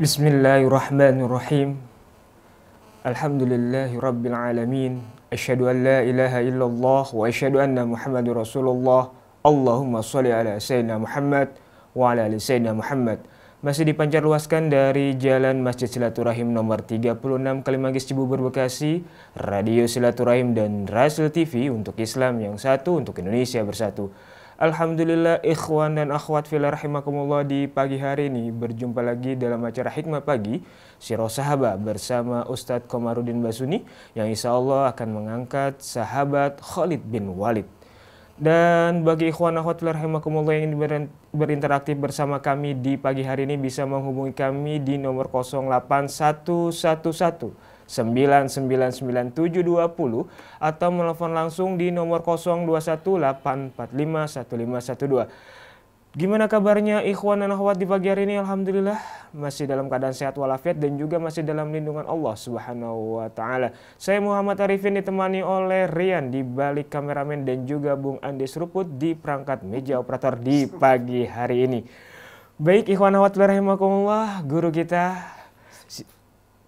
Bismillahirrahmanirrahim. Alhamdulillahi rabbil alamin. Asyhadu an la ilaha illallah wa asyhadu anna Muhammadur Rasulullah. Allahumma sholli ala sayyidina Muhammad wa ala ali sayyidina Muhammad. Masih dipancarluaskan dari Jalan Masjid Silaturahim nomor 36 Kalimanggis Cibubur Bekasi, Radio Silaturahim dan Rasul TV untuk Islam yang satu, untuk Indonesia bersatu. Alhamdulillah ikhwan dan akhwat fillah rahimakumullah, di pagi hari ini berjumpa lagi dalam acara Hikmah Pagi Sirah Sahabat bersama Ustadz Komarudin Basuni yang insya Allah akan mengangkat sahabat Khalid bin Walid. Dan bagi ikhwan akhwat fillah rahimakumullah yang ingin berinteraksi bersama kami di pagi hari ini bisa menghubungi kami di nomor 08111 999 720 atau menelpon langsung di nomor 0218451512. Gimana kabarnya ikhwan dan akhwat di pagi hari ini? Alhamdulillah masih dalam keadaan sehat walafiat dan juga masih dalam lindungan Allah Subhanahu wa taala. Saya Muhammad Arifin ditemani oleh Rian di balik kameramen dan juga Bung Andi Seruput di perangkat meja operator di pagi hari ini. Baik ikhwan akhwat rahimakumullah, guru kita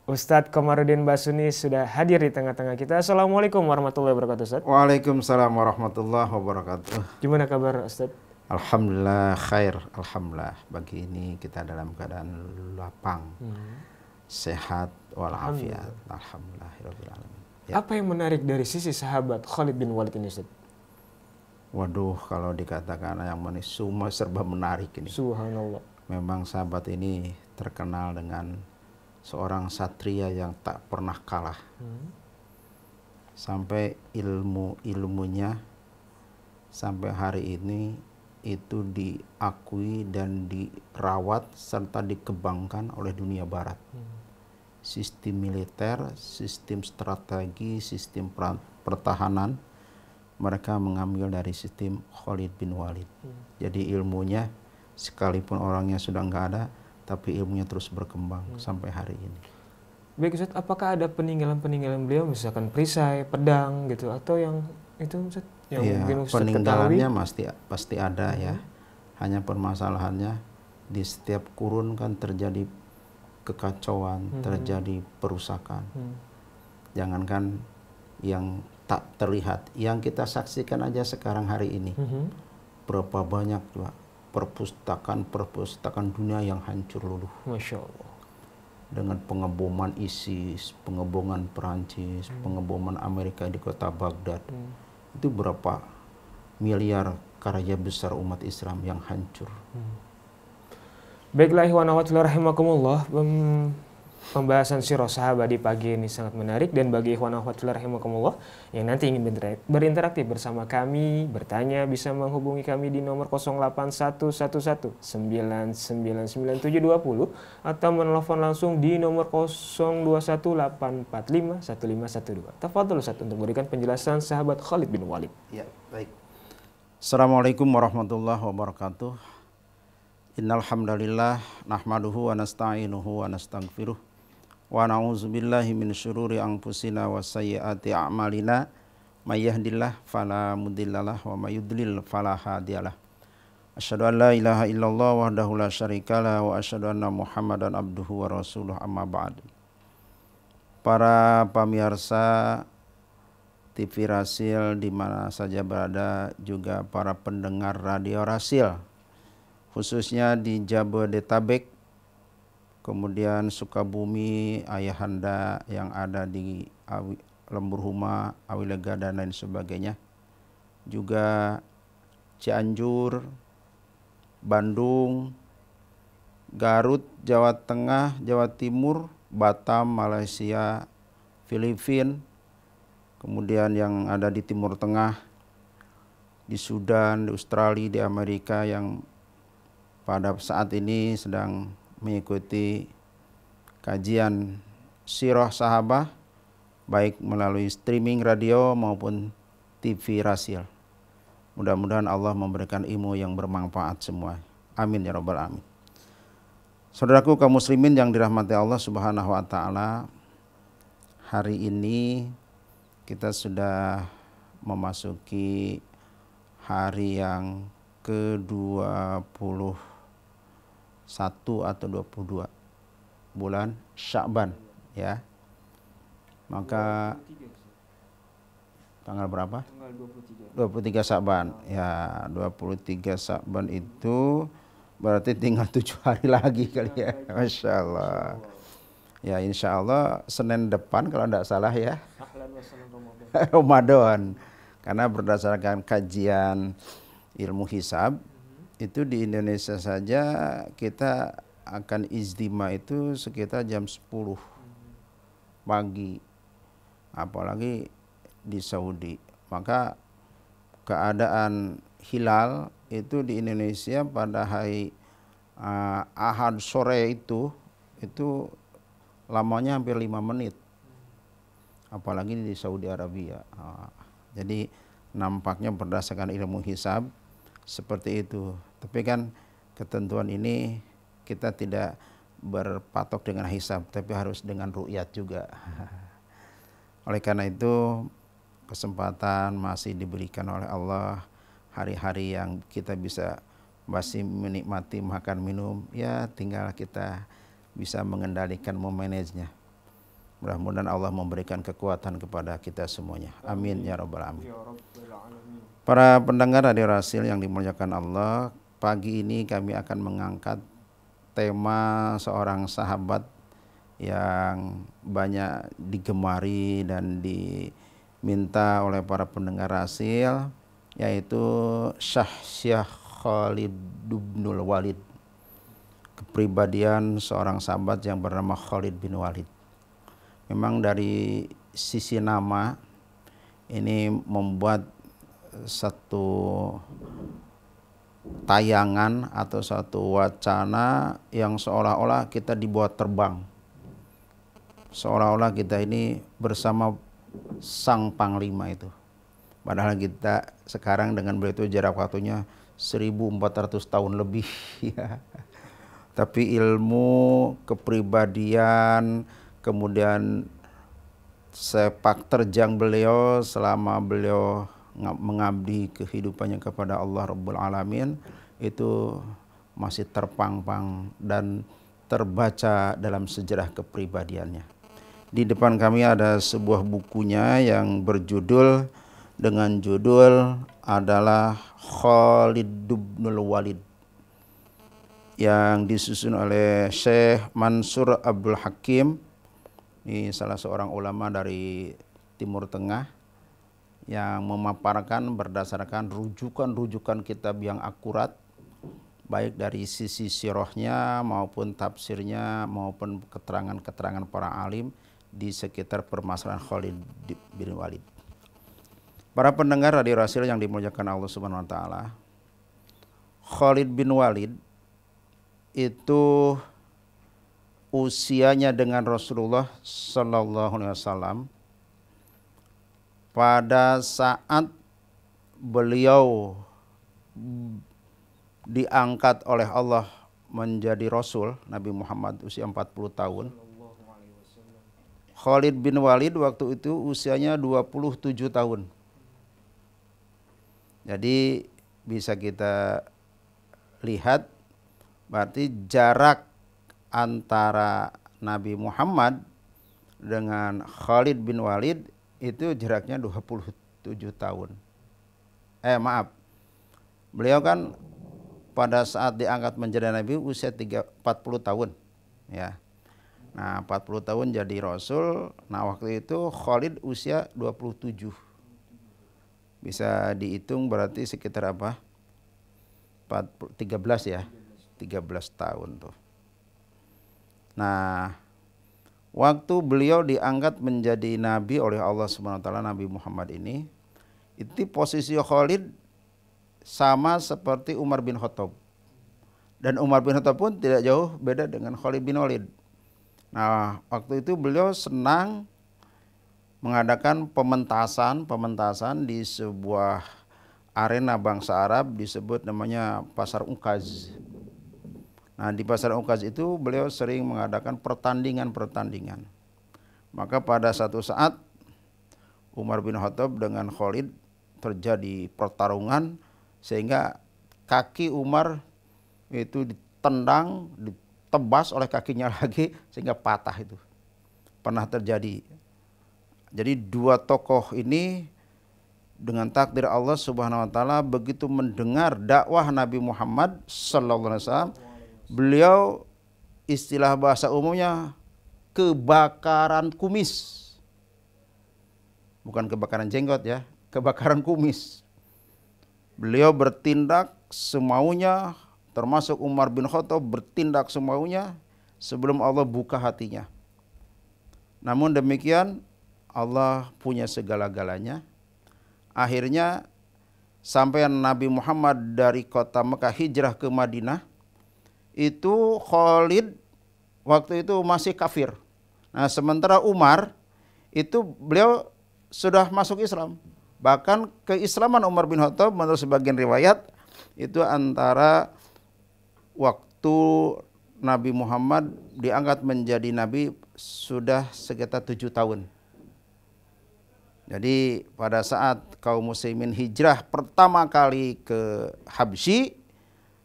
Ustadz Komarudin Basuni sudah hadir di tengah-tengah kita. Assalamualaikum warahmatullahi wabarakatuh, Ustadz. Waalaikumsalam warahmatullahi wabarakatuh. Gimana kabar, Ustadz? Alhamdulillah khair, alhamdulillah. Pagi ini kita dalam keadaan lapang, sehat walafiat. Alhamdulillahirabbil alamin. Ya. Apa yang menarik dari sisi sahabat Khalid bin Walid ini, Ustadz? Waduh, kalau dikatakan yang manis semua serba menarik ini. Subhanallah. Memang sahabat ini terkenal dengan seorang satria yang tak pernah kalah. Sampai ilmunya sampai hari ini itu diakui dan dirawat serta dikembangkan oleh dunia barat. Sistem militer, sistem strategi, sistem pertahanan mereka mengambil dari sistem Khalid bin Walid. Jadi ilmunya sekalipun orangnya sudah nggak ada, tapi ilmunya terus berkembang sampai hari ini. Baik Ustadz, apakah ada peninggalan-peninggalan beliau, misalkan perisai, pedang gitu, atau yang itu Ustadz? Yang ya, mungkin Ustadz peninggalannya pasti ada ya. Hanya permasalahannya di setiap kurun kan terjadi kekacauan, terjadi perusakan. Jangankan yang tak terlihat, yang kita saksikan aja sekarang hari ini. Berapa banyak juga perpustakaan dunia yang hancur luluh. Masya Allah. Dengan pengeboman ISIS, pengeboman Perancis, pengeboman Amerika di kota Baghdad. Itu berapa miliar karya besar umat Islam yang hancur. Baiklah ikhwan akhwat fillah rahimakumullah, pembahasan sirah sahabat di pagi ini sangat menarik, dan bagi ikhwan akhwat fillah rahimakumullah yang nanti ingin berinteraksi bersama kami, bertanya, bisa menghubungi kami di nomor 08111 999 720 atau menelpon langsung di nomor 0218451512. Tafadhol Ustaz untuk memberikan penjelasan sahabat Khalid bin Walid. Ya, baik. Assalamualaikum warahmatullahi wabarakatuh. Innal hamdalillah nahmaduhu wa nasta'inuhu wa nastaghfiruh wa na'udzubillahi min syururi anfusina wa sayyiati a'malina may yahdihillahu fala mudhillalah wa may yudlil fala hadiyalah. Asyhadu an la ilaha illallah wahdahu la syarikalah wa asyhadu anna Muhammadan abduhu wa rasuluh, amma ba'd. Para pemirsa TV Rasil di mana saja berada, juga para pendengar Radio Rasil khususnya di Jabodetabek, kemudian Sukabumi, Ayahanda yang ada di Lembur Huma, Awilega dan lain sebagainya. Juga Cianjur, Bandung, Garut, Jawa Tengah, Jawa Timur, Batam, Malaysia, Filipina, kemudian yang ada di Timur Tengah, di Sudan, di Australia, di Amerika yang pada saat ini sedang mengikuti kajian sirah sahabah baik melalui streaming radio maupun TV Rasil. Mudah-mudahan Allah memberikan ilmu yang bermanfaat semua. Amin ya rabbal alamin. Saudaraku kaum muslimin yang dirahmati Allah Subhanahu wa taala, hari ini kita sudah memasuki hari yang ke-21 atau 22 bulan Sya'ban ya. Maka tanggal berapa? Tanggal 23 Sya'ban. Ya, 23 Sya'ban itu berarti tinggal 7 hari lagi kali ya. Masya Allah. Ya, insya Allah Senin depan kalau tidak salah ya. Ramadan. Karena berdasarkan kajian ilmu hisab, itu di Indonesia saja kita akan izdima itu sekitar jam 10 pagi. Apalagi di Saudi. Maka keadaan hilal itu di Indonesia pada hari Ahad sore itu lamanya hampir 5 menit. Apalagi di Saudi Arabia. Jadi nampaknya berdasarkan ilmu hisab seperti itu. Tapi kan ketentuan ini kita tidak berpatok dengan hisab, tapi harus dengan ru'yat juga. Oleh karena itu kesempatan masih diberikan oleh Allah, hari-hari yang kita bisa masih menikmati makan minum, ya tinggal kita bisa mengendalikan, memanagenya. Mudah-mudahan Allah memberikan kekuatan kepada kita semuanya. Amin ya rabbal alamin. Para pendengar Radio Rasil yang dimuliakan Allah, pagi ini kami akan mengangkat tema seorang sahabat yang banyak digemari dan diminta oleh para pendengar Rasil, yaitu Syekh Khalid bin Walid. Kepribadian seorang sahabat yang bernama Khalid bin Walid. Memang dari sisi nama ini membuat satu tayangan atau satu wacana yang seolah-olah kita dibuat terbang. Seolah-olah kita ini bersama sang panglima itu. Padahal kita sekarang dengan beliau itu jarak waktunya 1400 tahun lebih ya. Tapi ilmu, kepribadian, kemudian sepak terjang beliau selama beliau mengabdi kehidupannya kepada Allah Rabbul Alamin itu masih terpampang dan terbaca dalam sejarah kepribadiannya. Di depan kami ada sebuah bukunya yang berjudul dengan judul adalah Khalid bin Walid yang disusun oleh Syekh Mansur Abdul Hakim. Ini salah seorang ulama dari Timur Tengah yang memaparkan berdasarkan rujukan-rujukan kitab yang akurat, baik dari sisi sirahnya maupun tafsirnya maupun keterangan-keterangan para alim di sekitar permasalahan Khalid bin Walid. Para pendengar Radio Rasil yang dimuliakan Allah Subhanahu wa taala, Khalid bin Walid itu usianya dengan Rasulullah sallallahu alaihi wasallam pada saat beliau diangkat oleh Allah menjadi Rasul, Nabi Muhammad usia 40 tahun. Khalid bin Walid waktu itu usianya 27 tahun. Jadi bisa kita lihat berarti jarak antara Nabi Muhammad dengan Khalid bin Walid itu jaraknya 27 tahun. Beliau kan pada saat diangkat menjadi Nabi usia 40 tahun. Ya. Nah 40 tahun jadi Rasul. Nah waktu itu Khalid usia 27. Bisa dihitung berarti sekitar apa? 13 ya. 13 tahun tuh. Nah waktu beliau diangkat menjadi nabi oleh Allah Subhanahu wa taala, Nabi Muhammad ini, itu posisi Khalid sama seperti Umar bin Khattab. Dan Umar bin Khattab pun tidak jauh beda dengan Khalid bin Walid. Nah, waktu itu beliau senang mengadakan pementasan di sebuah arena bangsa Arab disebut namanya Pasar Ukaz. Nah, di Pasar Ukaz itu beliau sering mengadakan pertandingan-pertandingan. Maka pada satu saat Umar bin Khattab dengan Khalid terjadi pertarungan sehingga kaki Umar itu ditendang, ditebas oleh kakinya lagi sehingga patah itu. Pernah terjadi. Jadi dua tokoh ini dengan takdir Allah Subhanahu wa taala begitu mendengar dakwah Nabi Muhammad sallallahu alaihi wasallam, beliau istilah bahasa umumnya kebakaran kumis. Bukan kebakaran jenggot ya, kebakaran kumis. Beliau bertindak semaunya, termasuk Umar bin Khattab bertindak semaunya sebelum Allah buka hatinya. Namun demikian Allah punya segala-galanya. Akhirnya sampai Nabi Muhammad dari kota Mekah hijrah ke Madinah, itu Khalid waktu itu masih kafir. Nah, sementara Umar itu beliau sudah masuk Islam. Bahkan keislaman Umar bin Khattab menurut sebagian riwayat itu antara waktu Nabi Muhammad diangkat menjadi nabi sudah sekitar 7 tahun. Jadi pada saat kaum muslimin hijrah pertama kali ke Habsyi,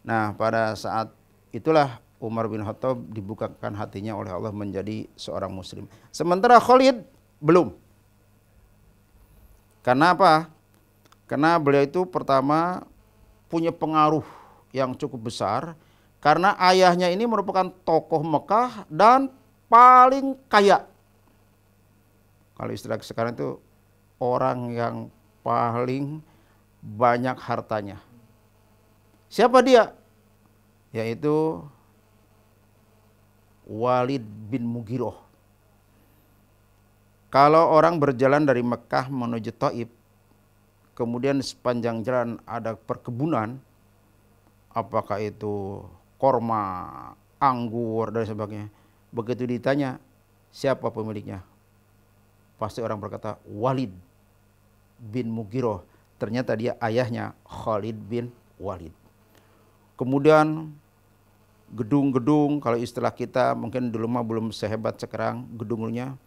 nah pada saat itulah Umar bin Khattab dibukakan hatinya oleh Allah menjadi seorang muslim. Sementara Khalid belum. Karena apa? Karena beliau itu pertama punya pengaruh yang cukup besar karena ayahnya ini merupakan tokoh Mekah dan paling kaya. Kalau istilah sekarang itu orang yang paling banyak hartanya. Siapa dia? Yaitu Walid bin Mughirah. Kalau orang berjalan dari Mekah menuju Taif, kemudian sepanjang jalan ada perkebunan, apakah itu korma, anggur, dan sebagainya. Begitu ditanya, siapa pemiliknya? Pasti orang berkata, Walid bin Mughirah. Ternyata dia ayahnya Khalid bin Walid. Kemudian gedung-gedung, kalau istilah kita mungkin dulu mah belum sehebat sekarang gedungnya,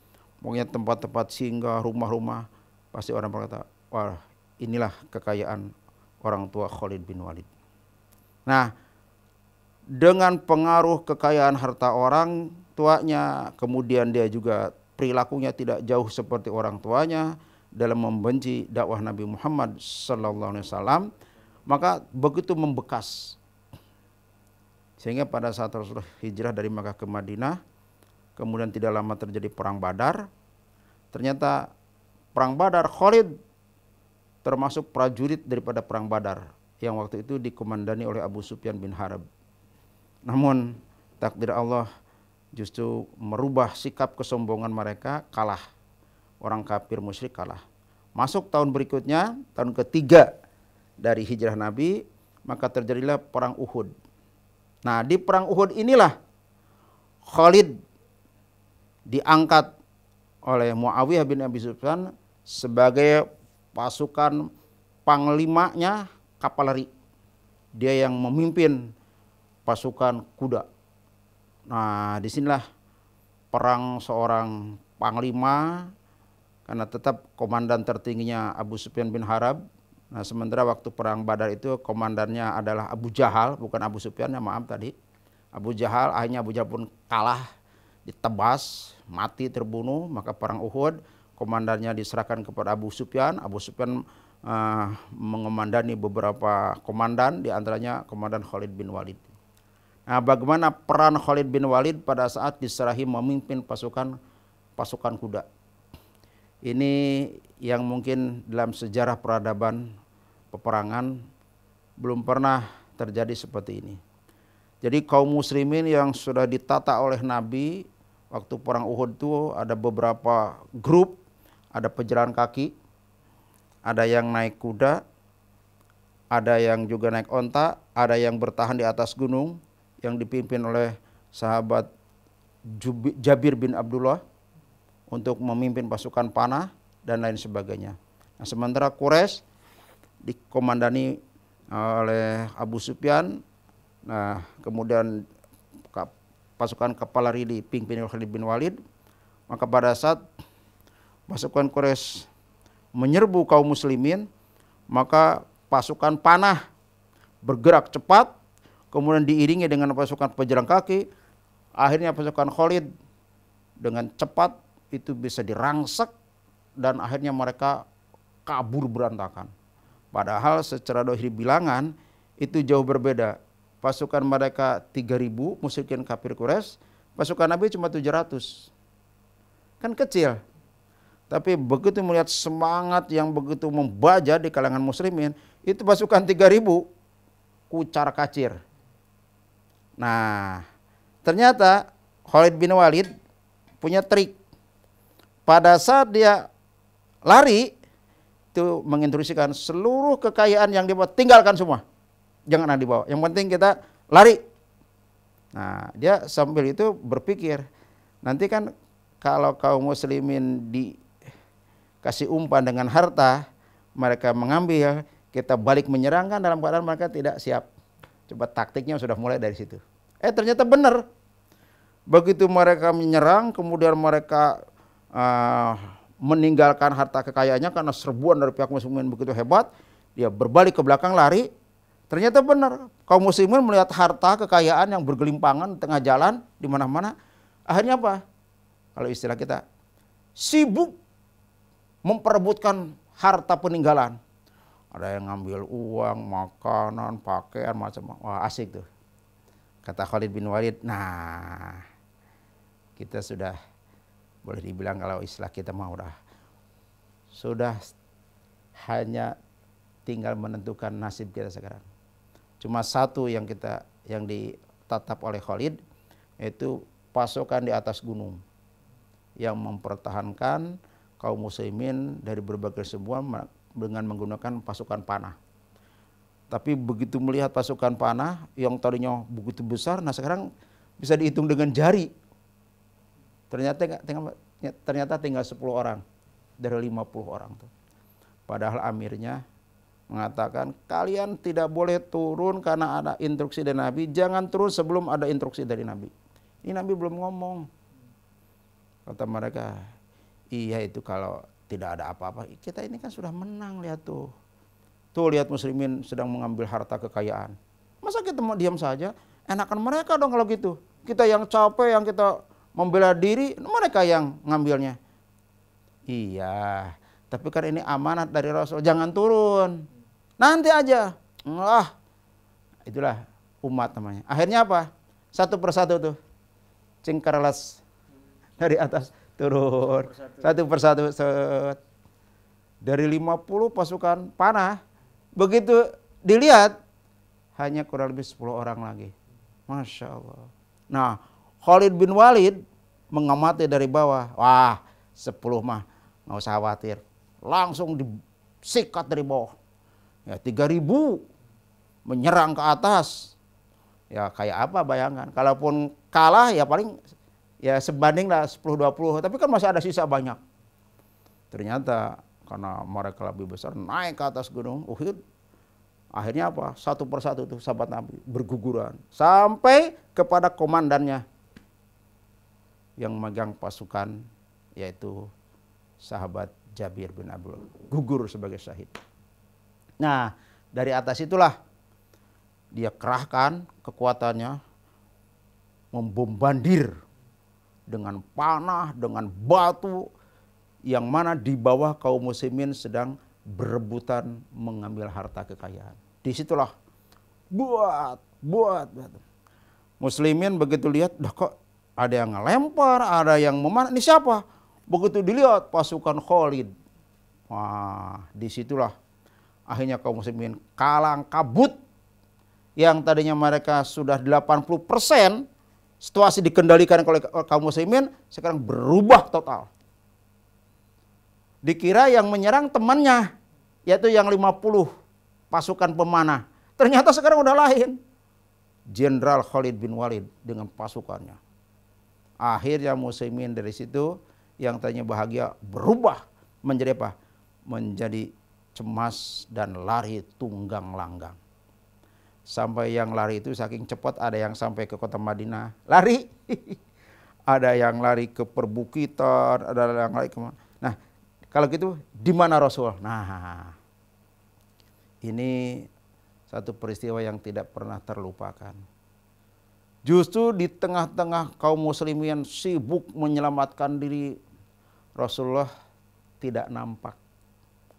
pokoknya tempat-tempat singgah, rumah-rumah, pasti orang berkata, wah inilah kekayaan orang tua Khalid bin Walid. Nah, dengan pengaruh kekayaan harta orang tuanya, kemudian dia juga perilakunya tidak jauh seperti orang tuanya dalam membenci dakwah Nabi Muhammad sallallahu alaihi wasallam, maka begitu membekas. Sehingga pada saat Rasulullah hijrah dari Makkah ke Madinah, kemudian tidak lama terjadi perang Badar. Ternyata perang Badar Khalid termasuk prajurit daripada perang Badar yang waktu itu dikomandani oleh Abu Sufyan bin Harb. Namun takdir Allah justru merubah sikap kesombongan mereka, kalah. Orang kafir musyrik kalah. Masuk tahun berikutnya, tahun ketiga dari hijrah Nabi, maka terjadilah perang Uhud. Nah, di perang Uhud inilah Khalid diangkat oleh Muawiyah bin Abi Sufyan sebagai pasukan panglimanya kavaleri. Dia yang memimpin pasukan kuda. Nah, disinilah perang seorang panglima, karena tetap komandan tertingginya Abu Sufyan bin Harb. Nah, sementara waktu perang Badar itu komandannya adalah Abu Jahal, bukan Abu Sufyan, ya maaf tadi. Abu Jahal, akhirnya Abu Jahal pun kalah, ditebas, mati, terbunuh. Maka perang Uhud komandannya diserahkan kepada Abu Sufyan. Abu Sufyan mengomandani beberapa komandan, diantaranya komandan Khalid bin Walid. Nah, bagaimana peran Khalid bin Walid pada saat diserahi memimpin pasukan kuda? Ini yang mungkin dalam sejarah peradaban peperangan belum pernah terjadi seperti ini. Jadi kaum muslimin yang sudah ditata oleh Nabi waktu perang Uhud itu ada beberapa grup, ada pejalan kaki, ada yang naik kuda, ada yang juga naik onta, ada yang bertahan di atas gunung yang dipimpin oleh sahabat Jabir bin Abdullah untuk memimpin pasukan panah dan lain sebagainya. Nah, sementara Quraisy dikomandani oleh Abu Sufyan. Nah, kemudian pasukan kapaleri dipimpin oleh Khalid bin Walid. Maka pada saat pasukan Quraisy menyerbu kaum muslimin, maka pasukan panah bergerak cepat, kemudian diiringi dengan pasukan pejalan kaki. Akhirnya pasukan Khalid dengan cepat itu bisa dirangsek dan akhirnya mereka kabur berantakan. Padahal secara dohir bilangan itu jauh berbeda. Pasukan mereka 3.000 musyrikin kafir Quraisy, pasukan Nabi cuma 700. Kan kecil. Tapi begitu melihat semangat yang begitu membajak di kalangan muslimin, itu pasukan 3.000 kucar kacir. Nah, ternyata Khalid bin Walid punya trik. Pada saat dia lari, itu menginstruksikan seluruh kekayaan yang dibawa, tinggalkan semua. Jangan ada dibawa. Yang penting kita lari. Nah, dia sambil itu berpikir, nanti kan kalau kaum muslimin dikasih umpan dengan harta, mereka mengambil, kita balik menyerang kan dalam keadaan mereka tidak siap. Coba taktiknya sudah mulai dari situ. Ternyata benar. Begitu mereka menyerang, kemudian mereka meninggalkan harta kekayaannya karena serbuan dari pihak muslimin begitu hebat, dia berbalik ke belakang lari. Ternyata benar, kaum muslimin melihat harta kekayaan yang bergelimpangan di tengah jalan di mana-mana. Akhirnya apa? Kalau istilah kita, sibuk memperebutkan harta peninggalan. Ada yang ngambil uang, makanan, pakaian, macam-macam. Wah, asik tuh. Kata Khalid bin Walid, nah kita sudah boleh dibilang kalau istilah kita mah sudah hanya tinggal menentukan nasib kita sekarang. Cuma satu yang ditatap oleh Khalid, yaitu pasukan di atas gunung yang mempertahankan kaum muslimin dari berbagai semua dengan menggunakan pasukan panah. Tapi begitu melihat pasukan panah yang tadinya begitu besar, nah sekarang bisa dihitung dengan jari. Ternyata tinggal 10 orang dari 50 orang tuh. Padahal amirnya mengatakan, kalian tidak boleh turun karena ada instruksi dari Nabi. Jangan turun sebelum ada instruksi dari Nabi. Ini Nabi belum ngomong. Kata mereka, iya itu kalau tidak ada apa-apa. Kita ini kan sudah menang, lihat tuh. Tuh lihat muslimin sedang mengambil harta kekayaan. Masa kita mau diam saja? Enakan mereka dong kalau gitu. Kita yang capek, yang kita membela diri, mereka yang ngambilnya. Iya, tapi kan ini amanat dari Rasul. Jangan turun. Nanti aja. Itulah umat namanya. Akhirnya apa? Satu persatu tuh. Cingkaralas dari atas turun. Satu persatu. Dari 50 pasukan panah, begitu dilihat hanya kurang lebih 10 orang lagi. Masya Allah. Nah, Khalid bin Walid mengamati dari bawah. Wah, 10 mah nggak usah khawatir. Langsung disikat dari bawah. Ya 3.000 menyerang ke atas. Ya kayak apa bayangkan. Kalaupun kalah ya paling ya sebanding lah 10-20. Tapi kan masih ada sisa banyak. Ternyata karena mereka lebih besar naik ke atas gunung Uhud. Akhirnya apa? Satu persatu tuh sahabat Nabi berguguran. Sampai kepada komandannya yang megang pasukan, yaitu sahabat Jabir bin Abdullah, gugur sebagai syahid. Nah, dari atas itulah dia kerahkan kekuatannya, membombardir dengan panah, dengan batu, yang mana di bawah kaum muslimin sedang berebutan mengambil harta kekayaan. Disitulah buat. Muslimin begitu lihat, dah kok ada yang ngelempar, ada yang memanah. Ini siapa? Begitu dilihat pasukan Khalid. Wah, disitulah akhirnya kaum muslimin kalang kabut. Yang tadinya mereka sudah 80% situasi dikendalikan oleh kaum muslimin, sekarang berubah total. Dikira yang menyerang temannya, yaitu yang 50 pasukan pemanah. Ternyata sekarang udah lain. Jenderal Khalid bin Walid dengan pasukannya. Akhirnya muslimin dari situ yang tadinya bahagia berubah menjadi apa? Menjadi cemas dan lari tunggang langgang. Sampai yang lari itu saking cepat ada yang sampai ke kota Madinah lari. Ada yang lari ke perbukitan, ada yang lari kemana. Nah, kalau gitu di mana Rasul? Nah, ini satu peristiwa yang tidak pernah terlupakan. Justru di tengah-tengah kaum muslimin sibuk menyelamatkan diri, Rasulullah tidak nampak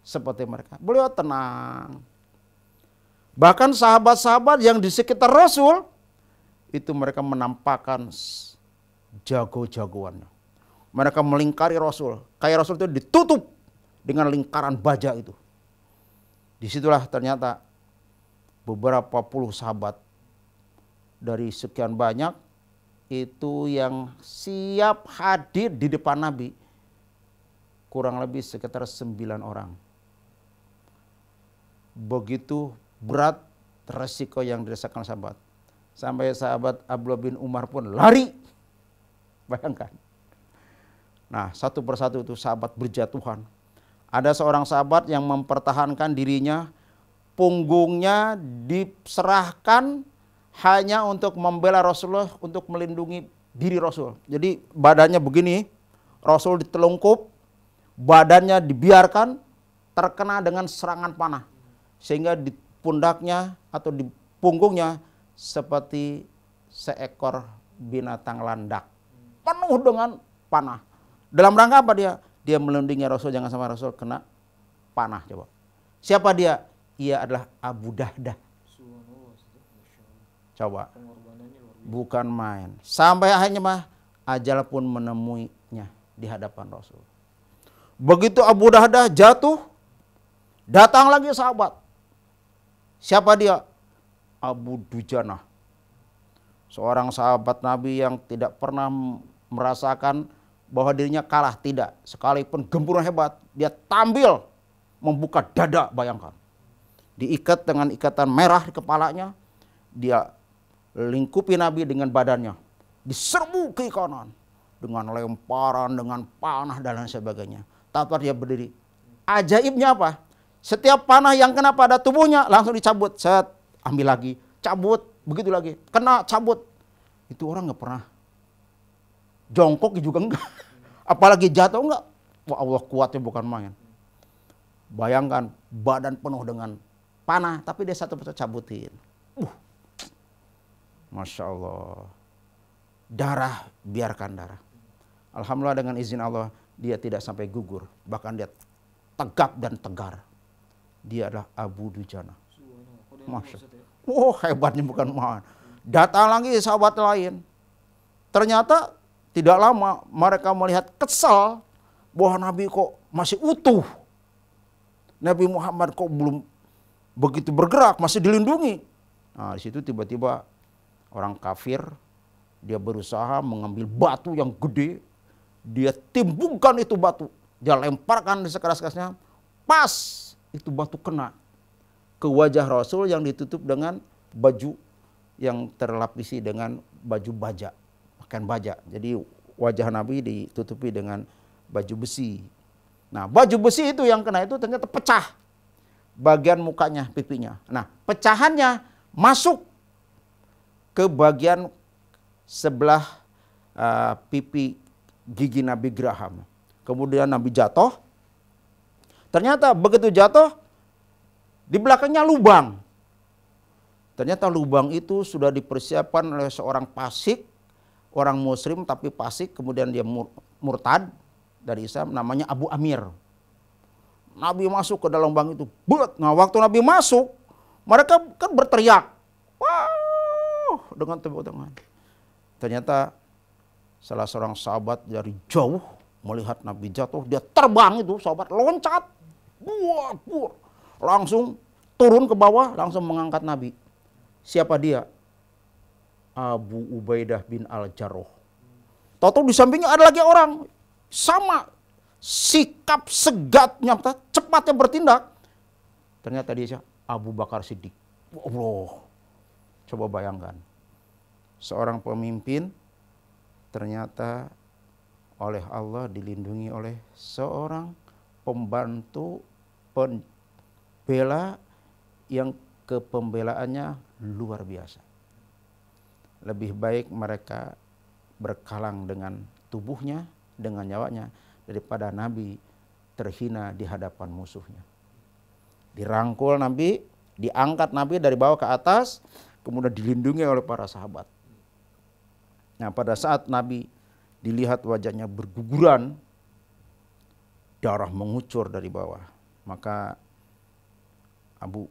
seperti mereka. Beliau tenang. Bahkan sahabat-sahabat yang di sekitar Rasul, itu mereka menampakkan jago-jagoannya. Mereka melingkari Rasul. Kayak Rasul itu ditutup dengan lingkaran baja itu. Disitulah ternyata beberapa puluh sahabat dari sekian banyak itu yang siap hadir di depan Nabi. Kurang lebih sekitar 9 orang. Begitu berat resiko yang dirasakan sahabat. Sampai sahabat Abdullah bin Umar pun lari. Bayangkan. Nah, satu persatu itu sahabat berjatuhan. Ada seorang sahabat yang mempertahankan dirinya, punggungnya diserahkan hanya untuk membela Rasulullah, untuk melindungi diri Rasul. Jadi badannya begini, Rasul ditelungkup, badannya dibiarkan terkena dengan serangan panah. Sehingga di pundaknya atau di punggungnya seperti seekor binatang landak. Penuh dengan panah. Dalam rangka apa dia? Dia melindungi Rasul, jangan sama Rasul kena panah. Coba. Siapa dia? Ia adalah Abu Dahdah. Coba. Bukan main. Sampai akhirnya ajal pun menemuinya di hadapan Rasul. Begitu Abu Dahdah jatuh, datang lagi sahabat. Siapa dia? Abu Dujanah. Seorang sahabat Nabi yang tidak pernah merasakan bahwa dirinya kalah, tidak. Sekalipun gempuran hebat, dia tampil membuka dada, bayangkan. Diikat dengan ikatan merah di kepalanya, dia lingkupi Nabi dengan badannya. Diserbu ke kanan dengan lemparan, dengan panah dan lain sebagainya. Tapi dia berdiri. Ajaibnya apa? Setiap panah yang kena pada tubuhnya langsung dicabut. Set, ambil lagi, cabut, begitu lagi. Kena, cabut. Itu orang nggak pernah. Jongkok juga enggak. Apalagi jatuh enggak. Wah, Allah kuatnya bukan main. Bayangkan badan penuh dengan panah, tapi dia satu persatu cabutin. Masya Allah. Darah, biarkan darah. Alhamdulillah dengan izin Allah, dia tidak sampai gugur. Bahkan dia tegap dan tegar. Dia adalah Abu Dujanah. Masya Allah. Oh, hebatnya bukan main. Datang lagi sahabat lain. Ternyata tidak lama mereka melihat kesal bahwa Nabi kok masih utuh. Nabi Muhammad kok belum begitu bergerak, masih dilindungi. Nah, di situ tiba-tiba orang kafir, dia berusaha mengambil batu yang gede, dia timbungkan itu batu, dia lemparkan sekeras-kerasnya, pas itu batu kena ke wajah Rasul yang ditutup dengan baju yang terlapisi dengan baju baja, pakaian baja. Jadi wajah Nabi ditutupi dengan baju besi. Nah, baju besi itu yang kena itu ternyata pecah bagian mukanya, pipinya. Nah, pecahannya masuk ke bagian sebelah pipi gigi Nabi geraham. Kemudian Nabi jatuh. Ternyata begitu jatuh, di belakangnya lubang. Ternyata lubang itu sudah dipersiapkan oleh seorang fasik, orang muslim tapi fasik, kemudian dia murtad dari Islam, namanya Abu Amir. Nabi masuk ke dalam lubang itu. Nah, waktu Nabi masuk, mereka kan berteriak. Wow, dengan tepuk tangan. Ternyata salah seorang sahabat dari jauh melihat Nabi jatuh, dia terbang itu, sahabat loncat. Buat, langsung turun ke bawah, langsung mengangkat Nabi. Siapa dia? Abu Ubaidah bin Al-Jarrah. Tahu-tahu di sampingnya ada lagi orang. Sama sikap segatnya, cepatnya bertindak. Ternyata dia Abu Bakar Siddiq. Allah. Coba bayangkan. Seorang pemimpin ternyata oleh Allah dilindungi oleh seorang pembantu pembela yang kepembelaannya luar biasa. Lebih baik mereka berkalang dengan tubuhnya, dengan nyawanya, daripada Nabi terhina di hadapan musuhnya. Dirangkul Nabi, diangkat Nabi dari bawah ke atas, kemudian dilindungi oleh para sahabat. Nah, pada saat Nabi dilihat wajahnya berguguran, darah mengucur dari bawah, maka Abu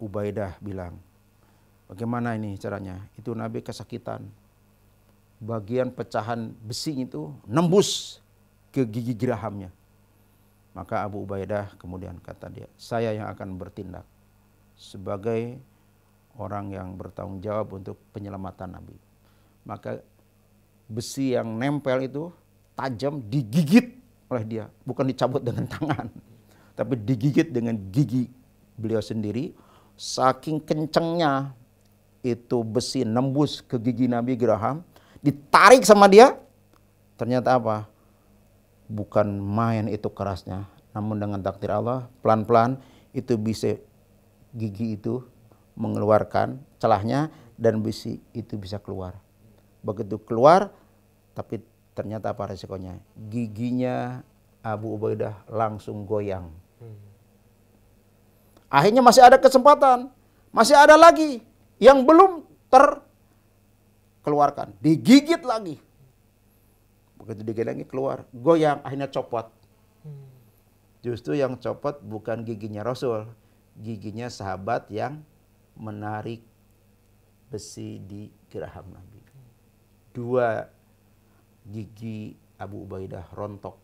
Ubaidah bilang, bagaimana ini caranya? Itu Nabi kesakitan. Bagian pecahan besi itu nembus ke gigi gerahamnya. Maka Abu Ubaidah kemudian kata dia, saya yang akan bertindak sebagai orang yang bertanggung jawab untuk penyelamatan Nabi. Maka besi yang nempel itu tajam digigit oleh dia, bukan dicabut dengan tangan, tapi digigit dengan gigi beliau sendiri. Saking kencengnya itu besi nembus ke gigi Nabi Graham, ditarik sama dia, ternyata apa? Bukan main itu kerasnya, namun dengan takdir Allah pelan-pelan itu bisa gigi itu mengeluarkan celahnya dan besi itu bisa keluar. Begitu keluar, tapi ternyata apa resikonya? Giginya Abu Ubaidah langsung goyang. Akhirnya masih ada kesempatan, masih ada lagi yang belum terkeluarkan, digigit lagi. Begitu digigit lagi keluar, goyang, akhirnya copot. Justru yang copot bukan giginya Rasul, giginya sahabat yang menarik besi di geraham Nabi. 2 gigi Abu Ubaidah rontok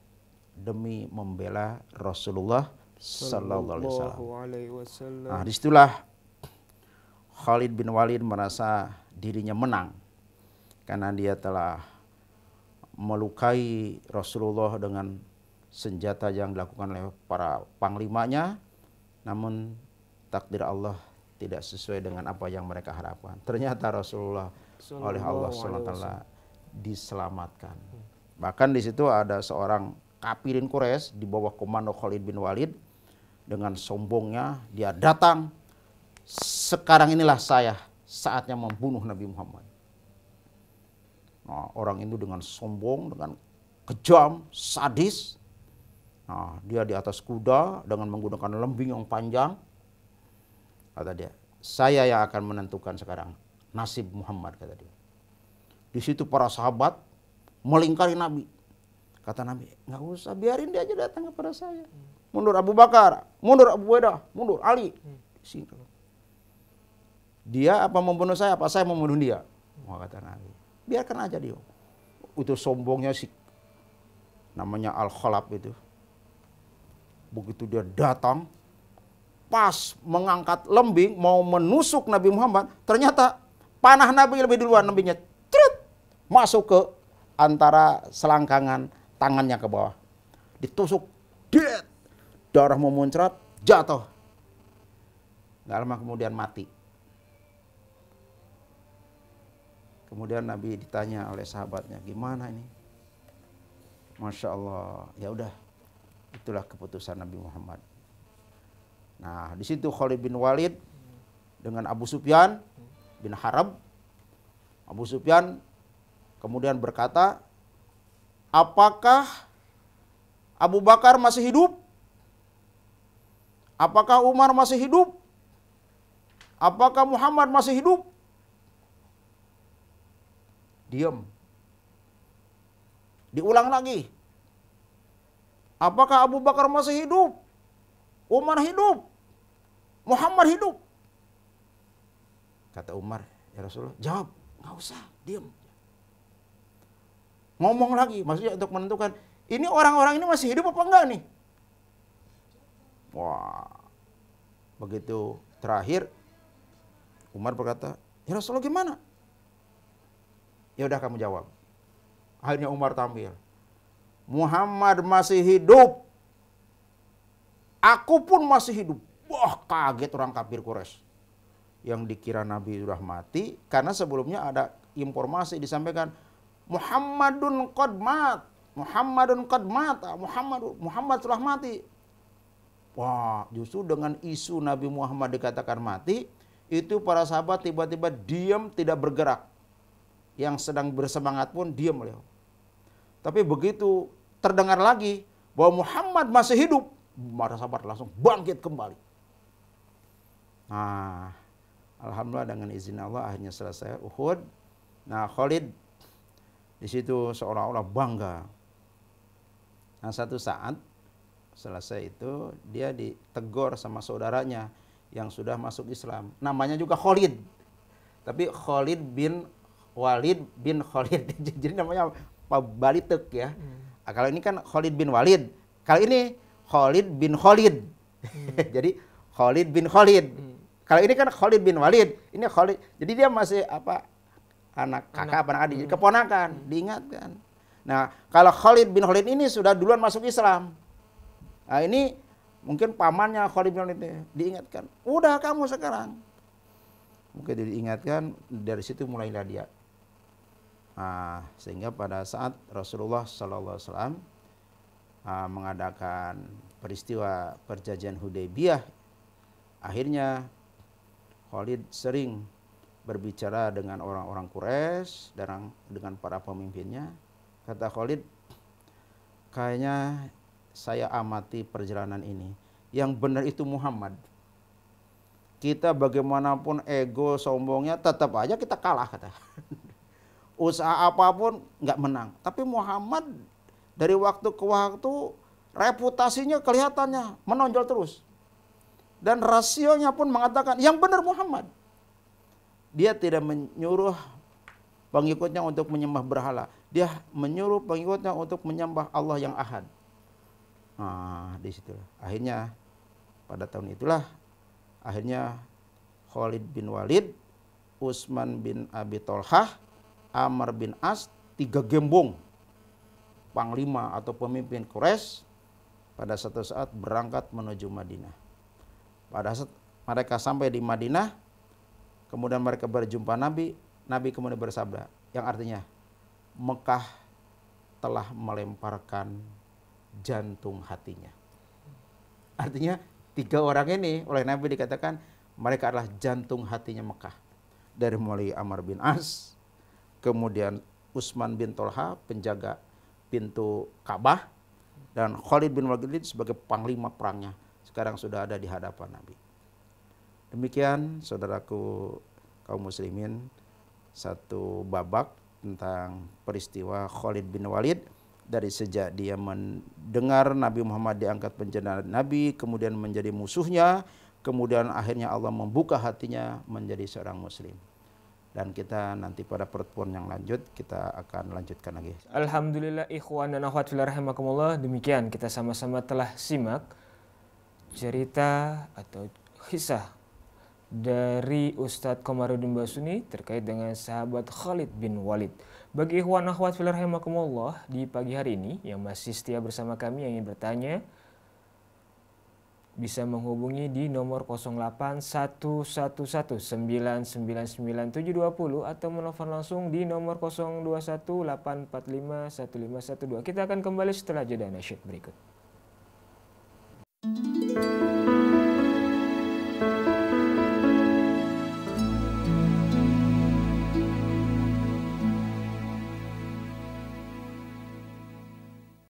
demi membela Rasulullah sallallahu alaihi wasallam. Nah, disitulah Khalid bin Walid merasa dirinya menang karena dia telah melukai Rasulullah dengan senjata yang dilakukan oleh para panglimanya, namun takdir Allah tidak sesuai dengan apa yang mereka harapkan. Ternyata Rasulullah oleh Allah SWT diselamatkan. Bahkan di situ ada seorang kafirin Quraisy di bawah komando Khalid bin Walid, dengan sombongnya dia datang, sekarang inilah saya saatnya membunuh Nabi Muhammad. Nah, orang itu dengan sombong, dengan kejam, sadis. Nah, dia di atas kuda dengan menggunakan lembing yang panjang. Kata dia, saya yang akan menentukan sekarang nasib Muhammad, kata dia. Di situ para sahabat melingkari Nabi. Kata Nabi, nggak usah, biarin dia aja datang kepada saya. Mundur Abu Bakar, mundur Abu Ubaidah, mundur Ali. Dia apa membunuh saya, apa saya membunuh dia? Wah, kata Nabi, biarkan aja dia. Itu sombongnya si namanya Al-Khalab itu. Begitu dia datang, pas mengangkat lembing mau menusuk Nabi Muhammad, ternyata panah Nabi lebih duluan, lembingnya masuk ke antara selangkangan tangannya ke bawah. Ditusuk, dead. Darah memuncrat, jatuh. Gak lama kemudian mati. Kemudian Nabi ditanya oleh sahabatnya, gimana ini? Masya Allah, ya udah, itulah keputusan Nabi Muhammad. Nah, di situ Khalid bin Walid dengan Abu Sufyan bin Harb. Abu Sufyan kemudian berkata, apakah Abu Bakar masih hidup? Apakah Umar masih hidup? Apakah Muhammad masih hidup? Diam. Diulang lagi. Apakah Abu Bakar masih hidup? Umar hidup? Muhammad hidup? Kata Umar, ya Rasulullah, jawab. Nggak usah, diam. Ngomong lagi, maksudnya untuk menentukan, ini orang-orang ini masih hidup apa enggak nih? Wah, begitu terakhir Umar berkata, ya Rasulullah gimana? Ya udah kamu jawab. Akhirnya Umar tampil. Muhammad masih hidup. Aku pun masih hidup. Wah, kaget orang kafir Quraisy. Yang dikira Nabi sudah mati, karena sebelumnya ada informasi disampaikan, Muhammadun qad mat. Muhammadun qad mata. Muhammad telah mati. Wah, justru dengan isu Nabi Muhammad dikatakan mati, itu para sahabat tiba-tiba diam, tidak bergerak. yang sedang bersemangat pun diam beliau. Tapi begitu terdengar lagi bahwa Muhammad masih hidup, para sahabat langsung bangkit kembali. Nah, alhamdulillah dengan izin Allah akhirnya selesai Uhud. Nah, Khalid di situ seolah-olah bangga. Nah, satu saat selesai itu dia ditegur sama saudaranya yang sudah masuk Islam. Namanya juga Khalid. Tapi Khalid bin Walid bin Khalid. Jadi namanya Pak Balitek ya. Nah, kalau ini kan Khalid bin Walid. Kali ini Khalid bin Khalid. Jadi Khalid bin Khalid. Kalau ini kan Khalid bin Walid. Ini Khalid. Jadi dia masih anak kakak, anak adik, keponakan, diingatkan. Nah, kalau Khalid bin Khalid ini sudah duluan masuk Islam. Nah, ini mungkin pamannya Khalid bin Walid ini diingatkan. Udah kamu sekarang. Mungkin diingatkan, dari situ mulailah dia. Nah, sehingga pada saat Rasulullah SAW mengadakan peristiwa perjanjian Hudaybiyah, akhirnya Khalid sering berbicara dengan orang-orang Quraisy dan dengan para pemimpinnya. Kata Khalid, kayaknya saya amati perjalanan ini. Yang benar itu Muhammad. Kita bagaimanapun ego, sombongnya, tetap aja kita kalah, kata. Usaha apapun nggak menang. Tapi Muhammad dari waktu ke waktu reputasinya kelihatannya menonjol terus. Dan rasionya pun mengatakan yang benar Muhammad. Dia tidak menyuruh pengikutnya untuk menyembah berhala. Dia menyuruh pengikutnya untuk menyembah Allah yang Ahad. Nah, di situ. Akhirnya pada tahun itulah akhirnya Khalid bin Walid, Utsman bin Abi Thalhah, Amr bin As, 3 gembong panglima atau pemimpin Quraisy pada satu saat berangkat menuju Madinah. Pada saat mereka sampai di Madinah, kemudian mereka berjumpa Nabi. Nabi kemudian bersabda, yang artinya Mekah telah melemparkan jantung hatinya. Artinya 3 orang ini oleh Nabi dikatakan mereka adalah jantung hatinya Mekah. Dari mulai Amr bin As, kemudian Utsman bin Thalhah penjaga pintu Ka'bah, dan Khalid bin Walid sebagai panglima perangnya sekarang sudah ada di hadapan Nabi. Demikian saudaraku kaum muslimin, satu babak tentang peristiwa Khalid bin Walid dari sejak dia mendengar Nabi Muhammad diangkat menjadi nabi, kemudian menjadi musuhnya, kemudian akhirnya Allah membuka hatinya menjadi seorang muslim. Dan kita nanti pada pertemuan yang lanjut kita akan lanjutkan lagi. Alhamdulillah ikhwan dan akhwat fillah rahimakumullah, demikian kita sama-sama telah simak cerita atau kisah dari Ustadz Komarudin Basuni terkait dengan sahabat Khalid bin Walid. Bagi ikhwan akhwat fillah rahimakumullah, di pagi hari ini yang masih setia bersama kami yang ingin bertanya, bisa menghubungi di nomor 08111999720 atau menelpon langsung di nomor 0218451512. Kita akan kembali setelah jeda nasyid berikut.